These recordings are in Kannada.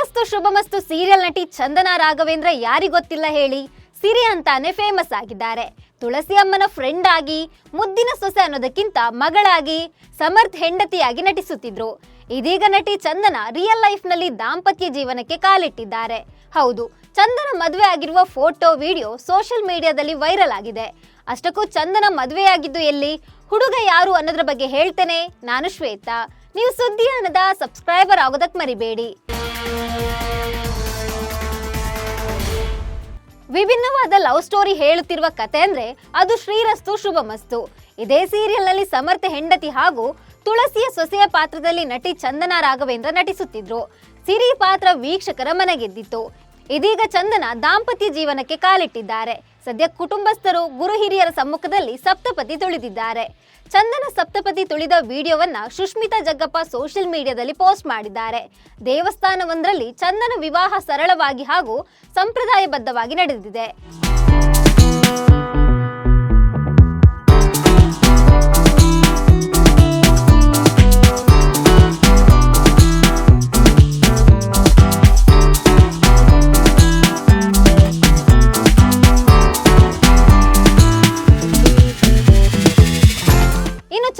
ಶ್ರೀರಸ್ತು ಶುಭಮಸ್ತು ಸೀರಿಯಲ್ ನಟಿ ಚಂದನಾ ರಾಘವೇಂದ್ರ ಯಾರಿಗೊತ್ತಿಲ್ಲ ಹೇಳಿ. ಸಿರಿ ಅಂತಾನೆ ಫೇಮಸ್ ಆಗಿದ್ದಾರೆ. ತುಳಸಿ ಅಮ್ಮನ ಫ್ರೆಂಡ್ ಆಗಿ, ಮುದ್ದಿನ ಸೊಸೆ ಅನ್ನೋದಕ್ಕಿಂತ ಮಗಳಾಗಿ, ಸಮರ್ಥ್ ಹೆಂಡತಿಯಾಗಿ ನಟಿಸುತ್ತಿದ್ರು. ಇದೀಗ ನಟಿ ಚಂದನಾ ರಿಯಲ್ ಲೈಫ್ ನಲ್ಲಿ ದಾಂಪತ್ಯ ಜೀವನಕ್ಕೆ ಕಾಲಿಟ್ಟಿದ್ದಾರೆ. ಹೌದು, ಚಂದನ ಮದುವೆ ಆಗಿರುವ ಫೋಟೋ ವಿಡಿಯೋ ಸೋಷಿಯಲ್ ಮೀಡಿಯಾದಲ್ಲಿ ವೈರಲ್ ಆಗಿದೆ. ಅಷ್ಟಕ್ಕೂ ಚಂದನ ಮದುವೆಯಾಗಿದ್ದು ಎಲ್ಲಿ, ಹುಡುಗ ಯಾರು ಅನ್ನೋದ್ರ ಬಗ್ಗೆ ಹೇಳ್ತೇನೆ. ನಾನು ಶ್ವೇತಾ. ನೀವು ಸುದ್ದಿಯಾನದ ಸಬ್ಸ್ಕ್ರೈಬರ್ ಆಗೋದಕ್ಕೆ ಮರಿಬೇಡಿ. ವಿಭಿನ್ನವಾದ ಲವ್ ಸ್ಟೋರಿ ಹೇಳುತ್ತಿರುವ ಕತೆ ಅಂದ್ರೆ ಅದು ಶ್ರೀರಸ್ತು ಶುಭಮಸ್ತು. ಇದೇ ಸೀರಿಯಲ್ ನಲ್ಲಿ ಸಮರ್ಥ ಹೆಂಡತಿ ಹಾಗೂ ತುಳಸಿಯ ಸೊಸೆಯ ಪಾತ್ರದಲ್ಲಿ ನಟಿ ಚಂದನಾ ರಾಘವೇಂದ್ರ ನಟಿಸುತ್ತಿದ್ರು. ಸಿರಿ ಪಾತ್ರ ವೀಕ್ಷಕರ ಮನಗೆದ್ದಿತ್ತು. ಇದೀಗ ಚಂದನ ದಾಂಪತ್ಯ ಜೀವನಕ್ಕೆ ಕಾಲಿಟ್ಟಿದ್ದಾರೆ. ಸದ್ಯ ಕುಟುಂಬಸ್ಥರು, ಗುರು ಹಿರಿಯರ ಸಮ್ಮುಖದಲ್ಲಿ ಸಪ್ತಪದಿ ತುಳಿದಿದ್ದಾರೆ. ಚಂದನ ಸಪ್ತಪದಿ ತುಳಿದ ವಿಡಿಯೋವನ್ನ ಸುಷ್ಮಿತಾ ಜಗ್ಗಪ್ಪ ಸೋಷಿಯಲ್ ಮೀಡಿಯಾದಲ್ಲಿ ಪೋಸ್ಟ್ ಮಾಡಿದ್ದಾರೆ. ದೇವಸ್ಥಾನವೊಂದರಲ್ಲಿ ಚಂದನ ವಿವಾಹ ಸರಳವಾಗಿ ಹಾಗೂ ಸಂಪ್ರದಾಯಬದ್ಧವಾಗಿ ನಡೆದಿದೆ.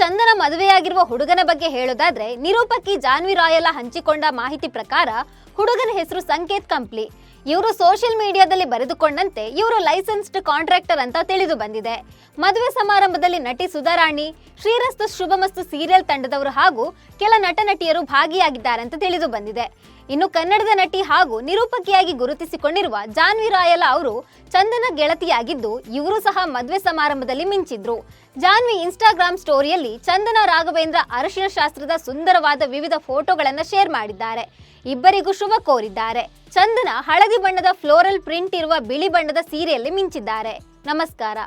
ಚಂದನ ಮದುವೆಯಾಗಿರುವ ಹುಡುಗನ ಬಗ್ಗೆ ಹೇಳೋದಾದ್ರೆ, ನಿರೂಪಕಿ ಜಾನ್ವಿ ರಾಯಲ್ಲ ಹಂಚಿಕೊಂಡ ಮಾಹಿತಿ ಪ್ರಕಾರ ಹುಡುಗನ ಹೆಸರು ಸಂಕೇತ್ ಕಂಪ್ಲಿ. ಇವರು ಸೋಷಿಯಲ್ ಮೀಡಿಯಾದಲ್ಲಿ ಬರೆದುಕೊಂಡಂತೆ ಇವರು ಲೈಸೆನ್ಸ್ಡ್ ಕಾಂಟ್ರಾಕ್ಟರ್ ಅಂತ ತಿಳಿದು ಬಂದಿದೆ. ಮದುವೆ ಸಮಾರಂಭದಲ್ಲಿ ನಟಿ ಸುಧಾರಾಣಿ, ಶ್ರೀರಸ್ತು ಶುಭಮಸ್ತು ಸೀರಿಯಲ್ ತಂಡದವರು ಹಾಗೂ ಕೆಲ ನಟ ನಟಿಯರು ಭಾಗಿಯಾಗಿದ್ದಾರೆ ಅಂತ ತಿಳಿದು ಬಂದಿದೆ. ಇನ್ನು ಕನ್ನಡದ ನಟಿ ಹಾಗೂ ನಿರೂಪಕಿಯಾಗಿ ಗುರುತಿಸಿಕೊಂಡಿರುವ ಜಾನ್ವಿ ರಾಯಲ್ಲ ಅವರು ಚಂದನ ಗೆಳತಿಯಾಗಿದ್ದು, ಇವರು ಸಹ ಮದುವೆ ಸಮಾರಂಭದಲ್ಲಿ ಮಿಂಚಿದ್ರು. ಜಾನ್ವಿ ಇನ್ಸ್ಟಾಗ್ರಾಮ್ ಸ್ಟೋರಿಯಲ್ಲಿ ಚಂದನಾ ರಾಘವೇಂದ್ರ ಅರಶಿನ ಶಾಸ್ತ್ರದ ಸುಂದರವಾದ ವಿವಿಧ ಫೋಟೋಗಳನ್ನು ಶೇರ್ ಮಾಡಿದ್ದಾರೆ. ಇಬ್ಬರಿಗೂ ಶುಭ ಕೋರಿದ್ದಾರೆ. ಚಂದನ ಹಳದಿ ಬಣ್ಣದ ಫ್ಲೋರಲ್ ಪ್ರಿಂಟ್ ಇರುವ ಬಿಳಿ ಬಣ್ಣದ ಸೀರೆಯಲ್ಲಿ ಮಿಂಚಿದ್ದಾರೆ. ನಮಸ್ಕಾರ.